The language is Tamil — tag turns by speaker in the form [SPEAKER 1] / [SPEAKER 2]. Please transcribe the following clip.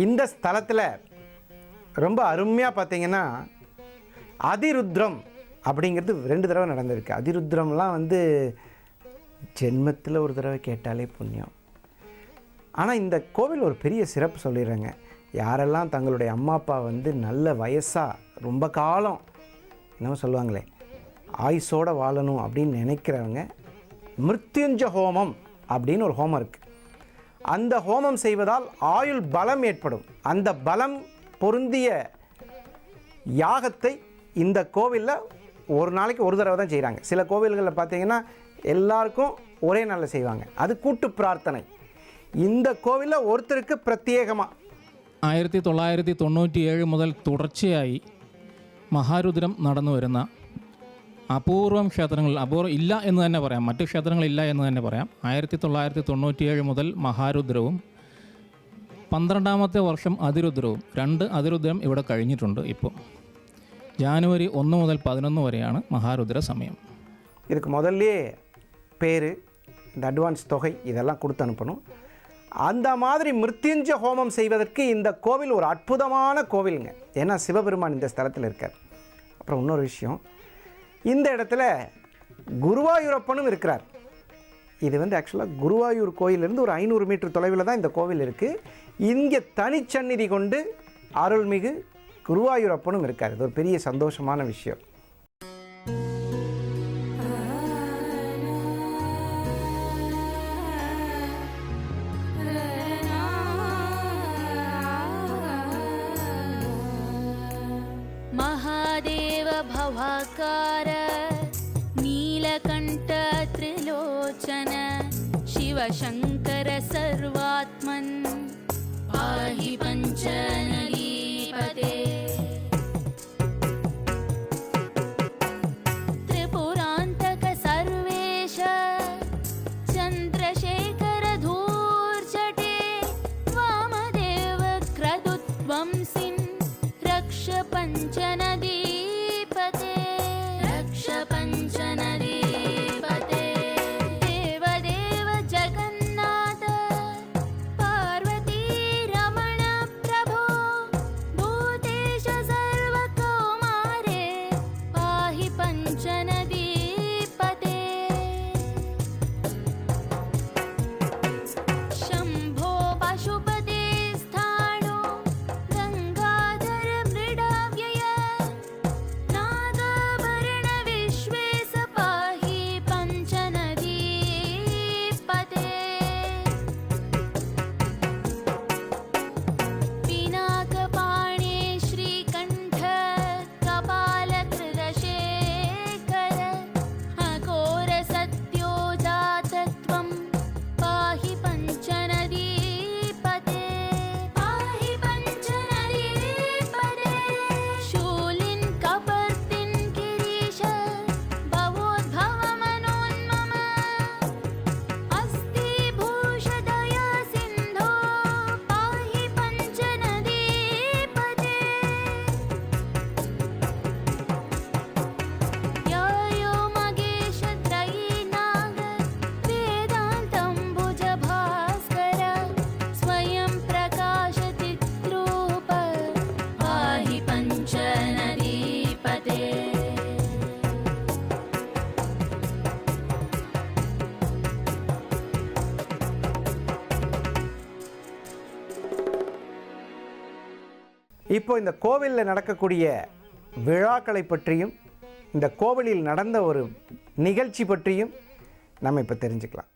[SPEAKER 1] இந்த ஸ்தலத்தில் ரொம்ப அருமையாக பார்த்தீங்கன்னா அதிருத்ரம் அப்படிங்கிறது 2 தடவை நடந்திருக்கு. அதிருத்ரம்லாம் ஜென்மத்தில் ஒரு தடவை கேட்டாலே புண்ணியம். ஆனால் இந்த கோவில் ஒரு பெரிய சிறப்பு சொல்லிடுறேங்க. யாரெல்லாம் தங்களுடைய அம்மா அப்பா நல்ல வயசாக ரொம்ப காலம் என்னவோ சொல்லுவாங்களே ஆயுசோடு வாழணும் அப்படின்னு நினைக்கிறவங்க மிருத்யுஞ்ச ஹோமம் அப்படின்னு ஒரு ஹோமம் இருக்குது. அந்த ஹோமம் செய்வதால் ஆயுள் பலம் ஏற்படும். அந்த பலம் பொருந்திய யாகத்தை இந்த கோவிலில் ஒரு நாளைக்கு ஒரு தடவை தான் செய்கிறாங்க. சில கோவில்களில் பார்த்தீங்கன்னா எல்லாருக்கும் ஒரே நாளில் செய்வாங்க. அது கூட்டு பிரார்த்தனை. இந்த கோவிலில் ஒருத்தருக்கு பிரத்யேகமாக
[SPEAKER 2] 1997 മുതൽ തുടർച്ചയായി മഹാരുദ്രം നടന്നു വരുന്ന അപൂർവം ക്ഷേത്രങ്ങൾ, ഇല്ല എന്ന് തന്നെ പറയാം, മറ്റ് ക്ഷേത്രങ്ങളില്ല എന്ന് തന്നെ പറയാം. 1997 മുതൽ മഹാരുദ്രവും 12ാമത്തെ വർഷം അതിരുദ്രവും, 2 അതിരുദ്രം ഇവിടെ കഴിഞ്ഞിട്ടുണ്ട്. ഇപ്പോൾ ജാനുവരി 1 മുതൽ 11 വരെയാണ് മഹാരുദ്ര സമയം.
[SPEAKER 1] இதுக்கு முதல்லே பேர், இந்த அட்வான்ஸ் தொகை இதெல்லாம் கொடுத்து அனுப்பணும். அந்த மாதிரி மிருத்யுஞ்ச ஹோமம் செய்வதற்கு இந்த கோவில் ஒரு அற்புதமான கோவிலுங்க. ஏன்னா சிவபெருமான் இந்த ஸ்தலத்தில் இருக்கார். அப்புறம் இன்னொரு விஷயம், இந்த இடத்துல குருவாயூரப்பனும் இருக்கிறார். இது ஆக்சுவலாக குருவாயூர் கோயிலிருந்து ஒரு 500 மீட்டர் தொலைவில் தான் இந்த கோவில் இருக்குது. இங்கே தனிச்சந்நிதி கொண்டு அருள்மிகு குருவாயூரப்பனும் இருக்கார். இது ஒரு பெரிய சந்தோஷமான விஷயம்.
[SPEAKER 3] महादेव भवाकार नीलकण्ठ त्रिलोचन शिवशङ्कर सर्वात्मन् पाहि पञ्चनदीपते त्रिपुरान्तक सर्वेश चन्द्रशेखर धूर्जटे वामदेव क्रतुत्वंसिन् रक्ष पञ्चनदीपते रक्ष पञ्चनदीपते देवदेव जगन्नाथ पार्वती रमण प्रभो भूतेश सर्वकौमारे पाहि पञ्चनदीपते शम्भो पशुपते स्थाणो गङ्गाधर मृडाव्यय नागाभरण विश्वेश पाहि पञ्चनदीपते पिनाकपाणे श्रीकण्ठ कपालकृतशेखर अघोर सत्योजातत्वं पाहि पञ्चनदीपते पाहि पञ्चनदीपते शूलिन् कपर्तिन् गिरीश भवोद्भवमनोन्मम अस्थिभूषदया सिन्धो पाहि पञ्चनदीपते यायो मगेश त्रयीनाग वेदान्तम्बुज भास्कर स्वयं प्रकाशतिद्रूप पाहि पञ्चनदीपते
[SPEAKER 1] இப்போ இந்த கோவிலில் நடக்கக்கூடிய விழாக்களை பற்றியும் இந்த கோவிலில் நடந்த ஒரு நிகழ்ச்சி பற்றியும் நம்ம இப்போ தெரிஞ்சுக்கலாம்.